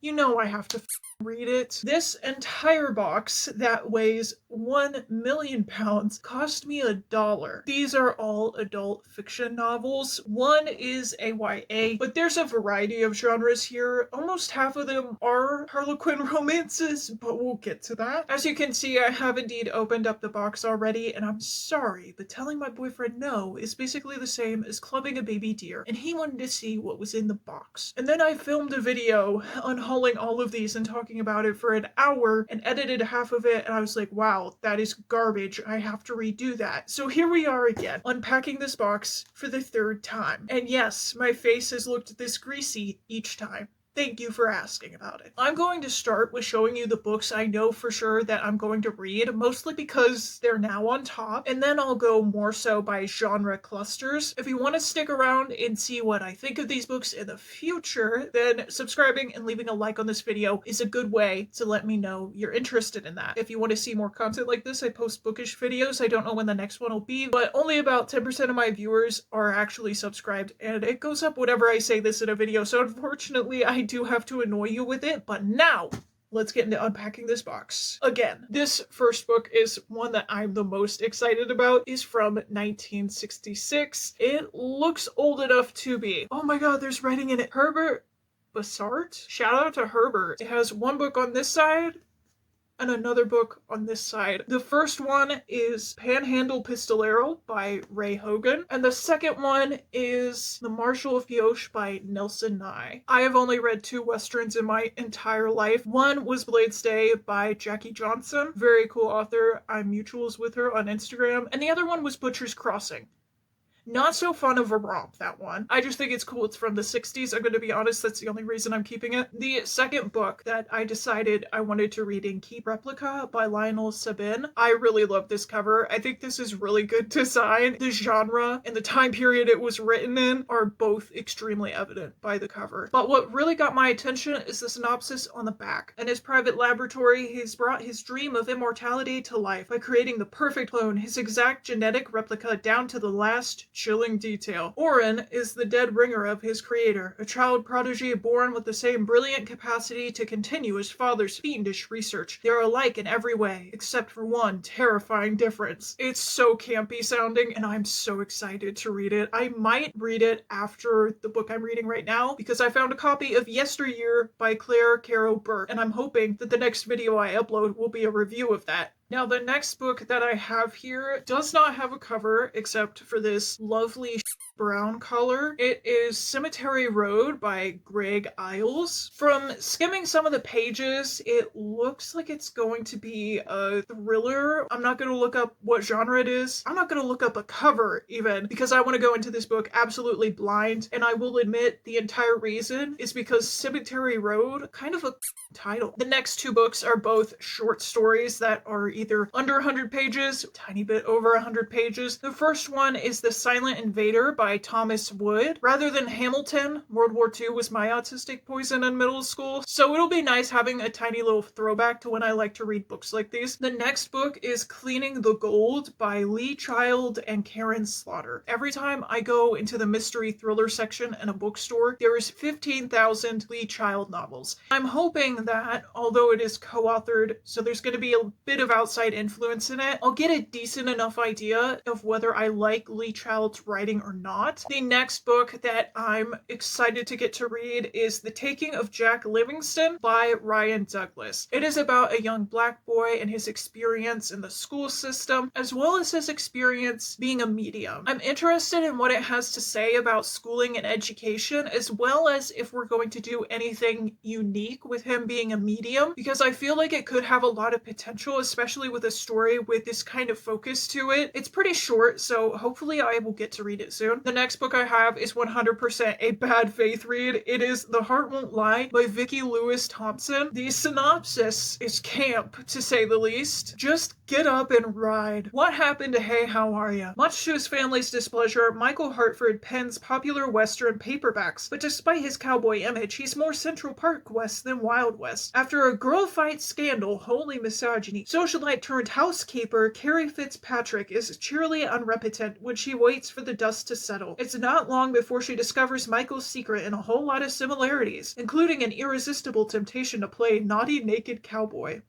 you know I have to read it. This entire box that weighs 1 million pounds cost me $1. These are all adult fiction novels. One is a YA, but there's a variety of genres here. Almost half of them are Harlequin romances, but we'll get to that. As you can see, I have indeed opened up the box already, and I'm sorry, but telling my boyfriend no is basically the same as clubbing a baby deer, and he wanted to see what was in the box. And then I filmed a video unhauling all of these and talking about it for an hour and edited half of it, and I was like, wow, that is garbage. I have to redo that. So here we are again, unpacking this box for the third time. And yes, my face has looked this greasy each time. Thank you for asking about it. I'm going to start with showing you the books I know for sure that I'm going to read, mostly because they're now on top, and then I'll go more so by genre clusters. If you want to stick around and see what I think of these books in the future, then subscribing and leaving a like on this video is a good way to let me know you're interested in that. If you want to see more content like this, I post bookish videos. I don't know when the next one will be, but only about 10% of my viewers are actually subscribed, and it goes up whenever I say this in a video, so unfortunately I do have to annoy you with it. But now let's get into unpacking this box. Again, this first book is one that I'm the most excited about. It's from 1966. It looks old enough to be. Oh my god, there's writing in it. Herbert Bassart? Shout out to Herbert. It has one book on this side and another book on this side. The first one is Panhandle Pistolero by Ray Hogan, and the second one is The Marshal of Pioche by Nelson Nye. I have only read 2 westerns in my entire life. One was Blade's Day by Jackie Johnson, very cool author. I'm mutuals with her on Instagram, and the other one was Butcher's Crossing. Not so fun of a romp, that one. I just think it's cool. It's from the 60s. I'm going to be honest, that's the only reason I'm keeping it. The second book that I decided I wanted to read in Keep Replica by Lionel Sabin. I really love this cover. I think this is really good design. The genre and the time period it was written in are both extremely evident by the cover. But what really got my attention is the synopsis on the back. In his private laboratory, he's brought his dream of immortality to life by creating the perfect clone, his exact genetic replica down to the last chilling detail. Oren is the dead ringer of his creator, a child prodigy born with the same brilliant capacity to continue his father's fiendish research. They are alike in every way, except for one terrifying difference. It's so campy sounding, and I'm so excited to read it. I might read it after the book I'm reading right now, because I found a copy of Yesteryear by Claire Caro Burke, and I'm hoping that the next video I upload will be a review of that. Now, the next book that I have here does not have a cover except for this lovely brown color. It is Cemetery Road by Greg Iles. From skimming some of the pages, it looks like it's going to be a thriller. I'm not going to look up what genre it is. I'm not going to look up a cover even, because I want to go into this book absolutely blind, and I will admit the entire reason is because Cemetery Road, kind of a title. The next 2 books are both short stories that are either under 100 pages, a tiny bit over 100 pages. The first one is The Silent Invader by Thomas Wood. Rather than Hamilton, World War II was my autistic poison in middle school, so it'll be nice having a tiny little throwback to when I like to read books like these. The next book is Cleaning the Gold by Lee Child and Karen Slaughter. Every time I go into the mystery thriller section in a bookstore, there is 15,000 Lee Child novels. I'm hoping that, although it is co-authored, so there's going to be a bit of outside influence in it, I'll get a decent enough idea of whether I like Lee Child's writing or not. The next book that I'm excited to get to read is The Taking of Jack Livingston by Ryan Douglas. It is about a young black boy and his experience in the school system, as well as his experience being a medium. I'm interested in what it has to say about schooling and education, as well as if we're going to do anything unique with him being a medium, because I feel like it could have a lot of potential, especially with a story with this kind of focus to it. It's pretty short, so hopefully I will get to read it soon. The next book I have is 100% a bad faith read. It is The Heart Won't Lie by Vicki Lewis Thompson. The synopsis is camp, to say the least. Just get up and ride. What happened to Hey, How Are Ya? Much to his family's displeasure, Michael Hartford pens popular Western paperbacks, but despite his cowboy image, he's more Central Park West than Wild West. After a girl fight scandal, holy misogyny, socialite turned housekeeper Carrie Fitzpatrick is cheerily unrepentant when she waits for the dust to settle settle. It's not long before she discovers Michael's secret and a whole lot of similarities, including an irresistible temptation to play naughty naked cowboy.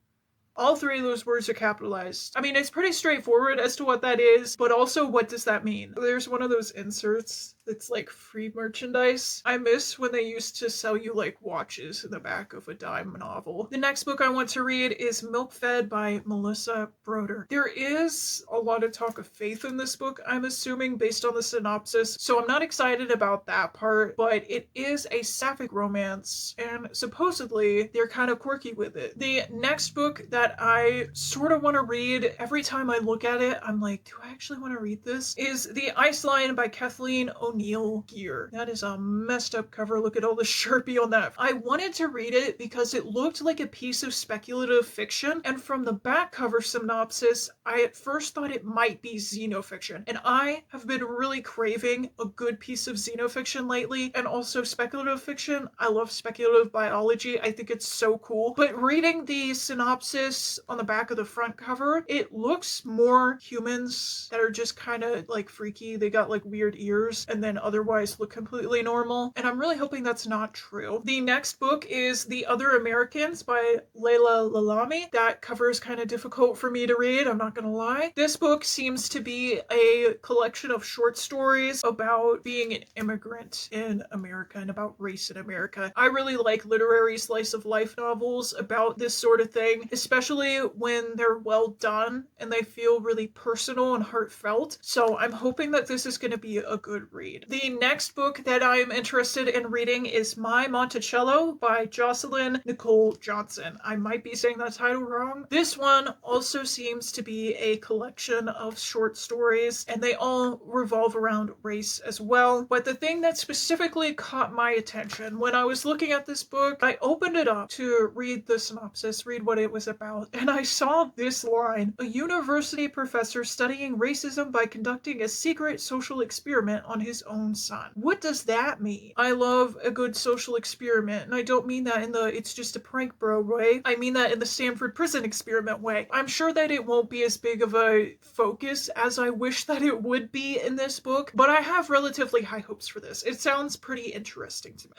All three of those words are capitalized. I mean, it's pretty straightforward as to what that is, but also what does that mean? There's one of those inserts that's like free merchandise. I miss when they used to sell you like watches in the back of a dime novel. The next book I want to read is Milk Fed by Melissa Broder. There is a lot of talk of faith in this book, I'm assuming, based on the synopsis, so I'm not excited about that part, but it is a sapphic romance, and supposedly they're kind of quirky with it. The next book that I sort of want to read, every time I look at it, I'm like, do I actually want to read this? Is The Ice Lion by Kathleen O'Neill Gear. That is a messed up cover. Look at all the Sharpie on that. I wanted to read it because it looked like a piece of speculative fiction, and from the back cover synopsis, I at first thought it might be xenofiction. And I have been really craving a good piece of xenofiction lately, and also speculative fiction. I love speculative biology. I think it's so cool. But reading the synopsis on the back of the front cover, it looks more humans that are just kind of like freaky. They got like weird ears and then otherwise look completely normal. And I'm really hoping that's not true. The next book is The Other Americans by Layla Lalami. That cover is kind of difficult for me to read, I'm not gonna lie. This book seems to be a collection of short stories about being an immigrant in America and about race in America. I really like literary slice of life novels about this sort of thing, especially when they're well done and they feel really personal and heartfelt. So I'm hoping that this is going to be a good read. The next book that I'm interested in reading is My Monticello by Jocelyn Nicole Johnson. I might be saying that title wrong. This one also seems to be a collection of short stories, and they all revolve around race as well. But the thing that specifically caught my attention when I was looking at this book, I opened it up to read the synopsis, read what it was about, and I saw this line: a university professor studying racism by conducting a secret social experiment on his own son. What does that mean? I love a good social experiment, and I don't mean that in the it's just a prank bro way. I mean that in the Stanford prison experiment way. I'm sure that it won't be as big of a focus as I wish that it would be in this book, but I have relatively high hopes for this. It sounds pretty interesting to me.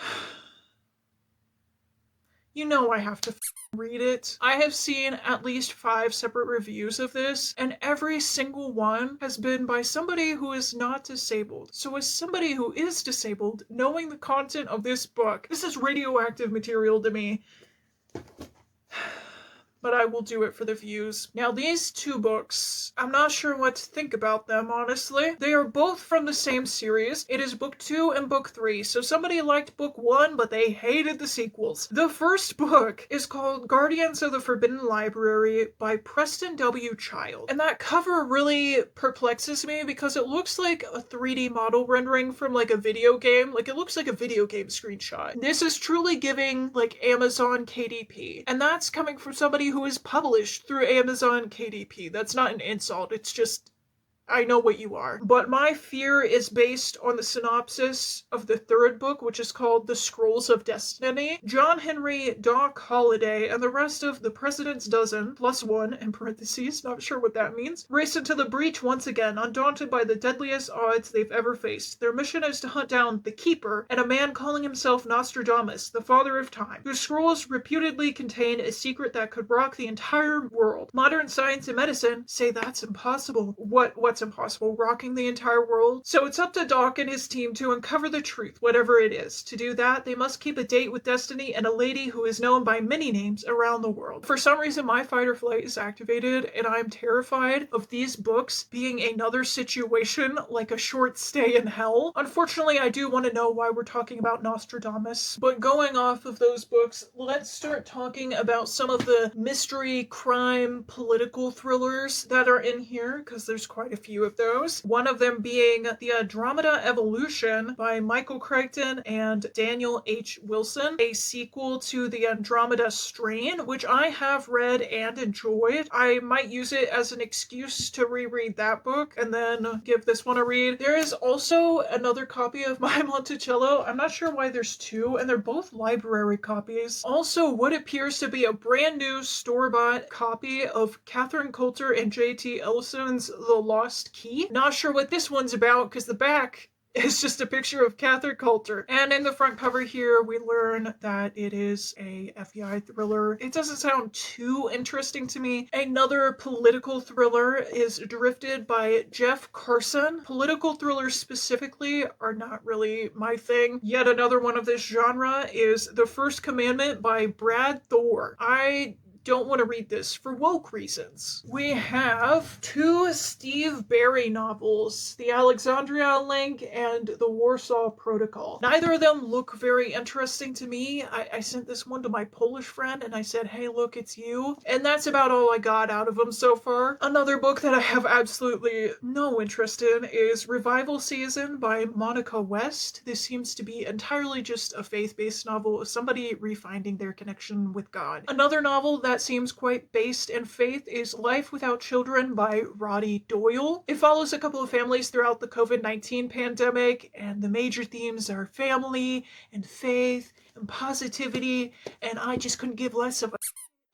You know I have to read it. I have seen at least 5 separate reviews of this, and every single one has been by somebody who is not disabled. So as somebody who is disabled, knowing the content of this book, this is radioactive material to me. But I will do it for the views. Now, these 2 books, I'm not sure what to think about them, honestly. They are both from the same series. It is book 2 and book 3, so somebody liked book 1, but they hated the sequels. The first book is called Guardians of the Forbidden Library by Preston W. Child, and that cover really perplexes me because it looks like a 3D model rendering from like a video game. Like, it looks like a video game screenshot. This is truly giving like Amazon KDP, and that's coming from somebody who is published through Amazon KDP. That's not an insult, it's just I know what you are. But my fear is based on the synopsis of the 3rd book, which is called The Scrolls of Destiny. John Henry, Doc Holliday, and the rest of the President's Dozen, +1 in parentheses, not sure what that means, race into the breach once again, undaunted by the deadliest odds they've ever faced. Their mission is to hunt down the Keeper and a man calling himself Nostradamus, the Father of Time. The scrolls reputedly contain a secret that could rock the entire world. Modern science and medicine say that's impossible. What's impossible? Rocking the entire world? So it's up to Doc and his team to uncover the truth, whatever it is. To do that, they must keep a date with Destiny and a lady who is known by many names around the world. For some reason, my fight or flight is activated, and I'm terrified of these books being another situation like a short stay in hell. Unfortunately, I do want to know why we're talking about Nostradamus. But going off of those books, let's start talking about some of the mystery, crime, political thrillers that are in here, because there's quite a few of those. One of them being The Andromeda Evolution by Michael Crichton and Daniel H. Wilson, a sequel to The Andromeda Strain, which I have read and enjoyed. I might use it as an excuse to reread that book and then give this one a read. There is also another copy of My Monticello. I'm not sure why there's 2, and they're both library copies. Also, what appears to be a brand new store-bought copy of Catherine Coulter and J.T. Ellison's The Lost Key. Not sure what this one's about because the back It's just a picture of Catholic Coulter. And in the front cover here, we learn that it is a FBI thriller. It doesn't sound too interesting to me. Another political thriller is Drifted by Jeff Carson. Political thrillers specifically are not really my thing. Yet another one of this genre is The First Commandment by Brad Thor. I don't want to read this for woke reasons. We have two Steve Barry novels, The Alexandria Link and The Warsaw Protocol. Neither of them look very interesting to me. I sent this one to my Polish friend and I said, hey, look, it's you. And that's about all I got out of them so far. Another book that I have absolutely no interest in is Revival Season by Monica West. This seems to be entirely just a faith-based novel of somebody refinding their connection with God. Another novel that seems quite based in faith is Life Without Children by Roddy Doyle. It follows a couple of families throughout the COVID-19 pandemic, and the major themes are family and faith and positivity, and I just couldn't give less of a.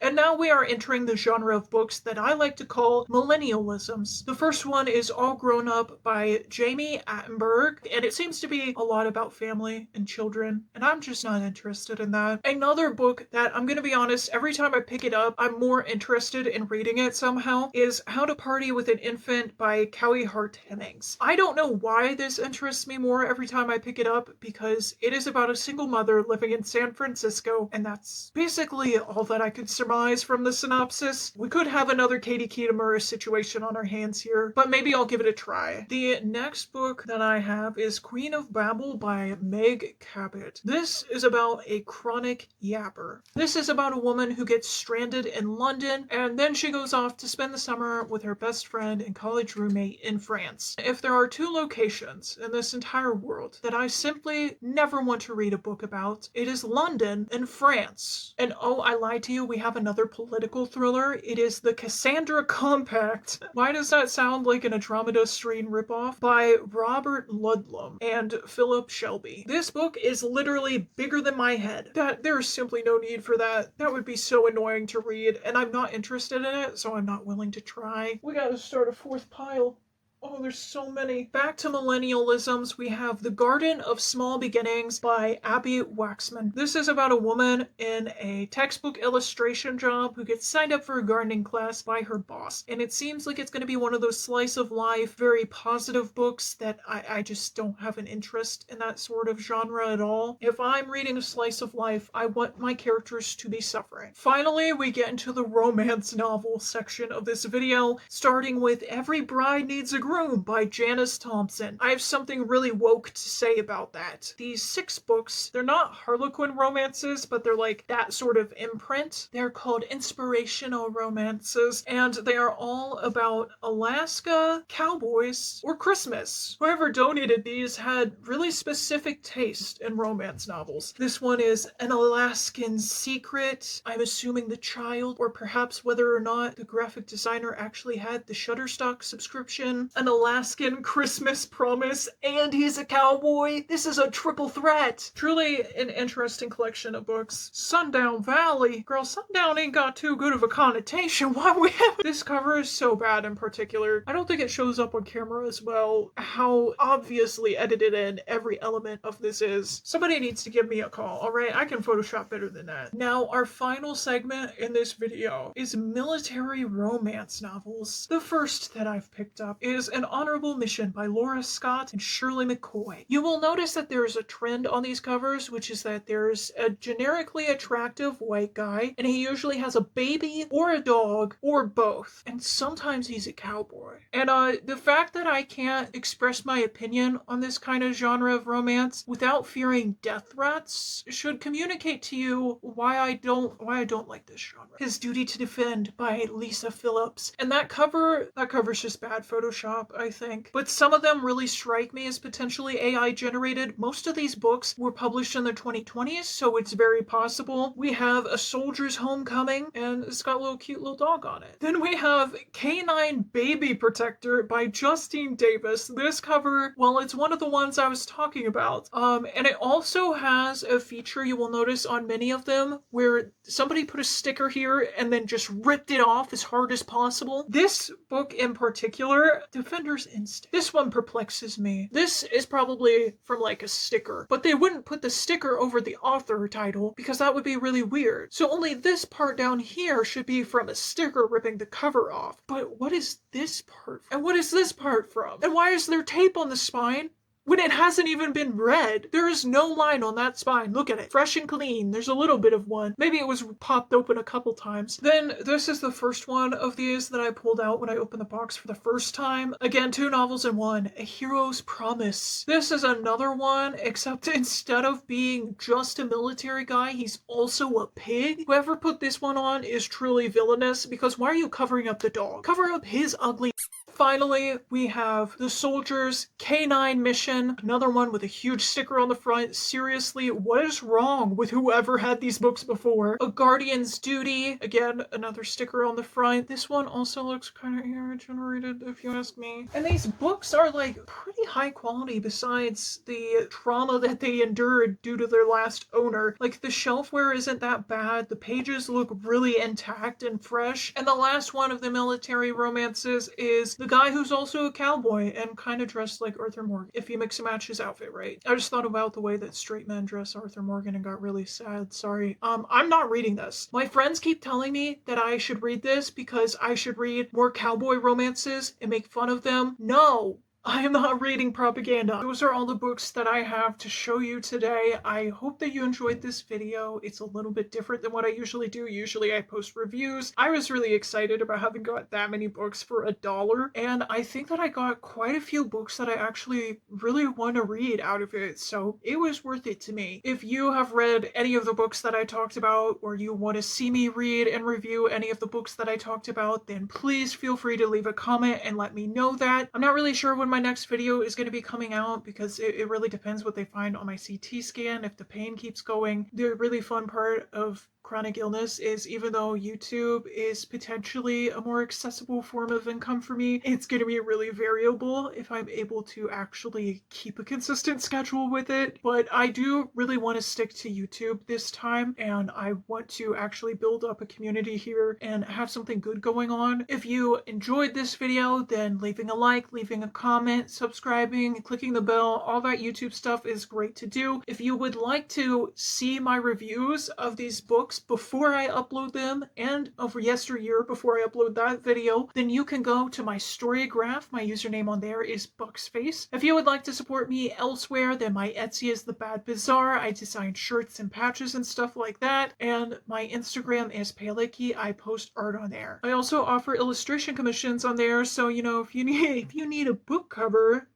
And now we are entering the genre of books that I like to call millennialisms. The first one is All Grown Up by Jamie Attenberg, and it seems to be a lot about family and children, and I'm just not interested in that. Another book that, I'm gonna be honest, every time I pick it up, I'm more interested in reading it somehow, is How to Party with an Infant by Cowie Hart Hemmings. I don't know why this interests me more every time I pick it up, because it is about a single mother living in San Francisco, and that's basically all that I could surmise from the synopsis. We could have another Katie Kietemur situation on our hands here, but maybe I'll give it a try. The next book that I have is Queen of Babel by Meg Cabot. This is about a chronic yapper. This is about a woman who gets stranded in London, and then she goes off to spend the summer with her best friend and college roommate in France. If there are two locations in this entire world that I simply never want to read a book about, it is London and France. And oh, I lied to you, we have another political thriller. It is The Cassandra Compact. Why does that sound like an Andromeda Strain ripoff? By Robert Ludlum and Philip Shelby. This book is literally bigger than my head. There is simply no need for that. That would be so annoying to read, and I'm not interested in it, so I'm not willing to try. We gotta start a fourth pile. Oh, there's so many. Back to millennialisms, we have The Garden of Small Beginnings by Abby Waxman. This is about a woman in a textbook illustration job who gets signed up for a gardening class by her boss. And it seems like it's going to be one of those slice of life, very positive books that I just don't have an interest in that sort of genre at all. If I'm reading a slice of life, I want my characters to be suffering. Finally, we get into the romance novel section of this video, starting with Every Bride Needs a Groom by Janice Thompson. I have something really woke to say about that. These 6 books, they're not Harlequin romances, but they're like that sort of imprint. They're called inspirational romances, and they are all about Alaska, cowboys, or Christmas. Whoever donated these had really specific taste in romance novels. This one is An Alaskan Secret. I'm assuming The Child, or perhaps whether or not the graphic designer actually had the Shutterstock subscription. An Alaskan Christmas Promise, and he's a cowboy. This is a triple threat. Truly an interesting collection of books. Sundown Valley. Girl, Sundown ain't got too good of a connotation. Why we have this cover is so bad in particular. I don't think it shows up on camera as well how obviously edited in every element of this is. Somebody needs to give me a call, alright? I can Photoshop better than that. Now, our final segment in this video is military romance novels. The first that I've picked up is An Honorable Mission by Laura Scott and Shirley McCoy. You will notice that there's a trend on these covers, which is that there's a generically attractive white guy, and he usually has a baby or a dog or both, and sometimes he's a cowboy. And the fact that I can't express my opinion on this kind of genre of romance without fearing death threats should communicate to you why I don't like this genre. His Duty to Defend by Lisa Phillips. And that cover's just bad Photoshop, I think. But some of them really strike me as potentially AI generated. Most of these books were published in the 2020s, so it's very possible. We have A Soldier's Homecoming, and it's got a little cute little dog on it. Then we have Canine Baby Protector by Justine Davis. This cover, well, it's one of the ones I was talking about. And it also has a feature you will notice on many of them where somebody put a sticker here and then just ripped it off as hard as possible. This book in particular, the defender's instinct. This one perplexes me. This is probably from like a sticker, but they wouldn't put the sticker over the author title because that would be really weird. So only this part down here should be from a sticker ripping the cover off. But what is this part from? And what is this part from? And why is there tape on the spine when it hasn't even been read? There is no line on that spine. Look at it. Fresh and clean. There's a little bit of one. Maybe it was popped open a couple times. Then this is the first one of these that I pulled out when I opened the box for the first time. Again, 2 novels in one. A Hero's Promise. This is another one, except instead of being just a military guy, he's also a pig. Whoever put this one on is truly villainous, because why are you covering up the dog? Cover up his ugly. Finally, we have The Soldier's K9 Mission, another one with a huge sticker on the front. Seriously, what is wrong with whoever had these books before? A Guardian's Duty, again, another sticker on the front. This one also looks kind of AI-generated, if you ask me. And these books are like pretty high quality besides the trauma that they endured due to their last owner. Like, the shelfware isn't that bad. The pages look really intact and fresh. And the last one of the military romances is the guy who's also a cowboy and kind of dressed like Arthur Morgan, if you mix and match his outfit right. I just thought about the way that straight men dress Arthur Morgan and got really sad. Sorry. I'm not reading this. My friends keep telling me that I should read this because I should read more cowboy romances and make fun of them. No! I am not reading propaganda. Those are all the books that I have to show you today. I hope that you enjoyed this video. It's a little bit different than what I usually do. Usually I post reviews. I was really excited about having got that many books for $1, and I think that I got quite a few books that I actually really want to read out of it, so it was worth it to me. If you have read any of the books that I talked about, or you want to see me read and review any of the books that I talked about, then please feel free to leave a comment and let me know that. I'm not really sure when my next video is going to be coming out because it really depends what they find on my CT scan, if the pain keeps going. The really fun part of chronic illness is, even though YouTube is potentially a more accessible form of income for me, it's going to be really variable if I'm able to actually keep a consistent schedule with it. But I do really want to stick to YouTube this time, and I want to actually build up a community here and have something good going on. If you enjoyed this video, then leaving a like, leaving a comment, subscribing, clicking the bell, all that YouTube stuff is great to do. If you would like to see my reviews of these books before I upload them, and over yesteryear before I upload that video, then you can go to my StoryGraph. My username on there is bucksface. If you would like to support me elsewhere, then my Etsy is TheBadBazaar. I design shirts and patches and stuff like that, and my Instagram is Paleki. I post art on there. I also offer illustration commissions on there, so if you need a book cover,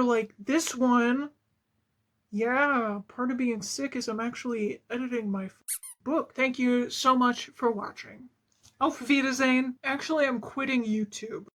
like this one. Yeah, part of being sick is I'm actually editing my book. Thank you so much for watching. Auf Wiedersehen. Actually, I'm quitting YouTube.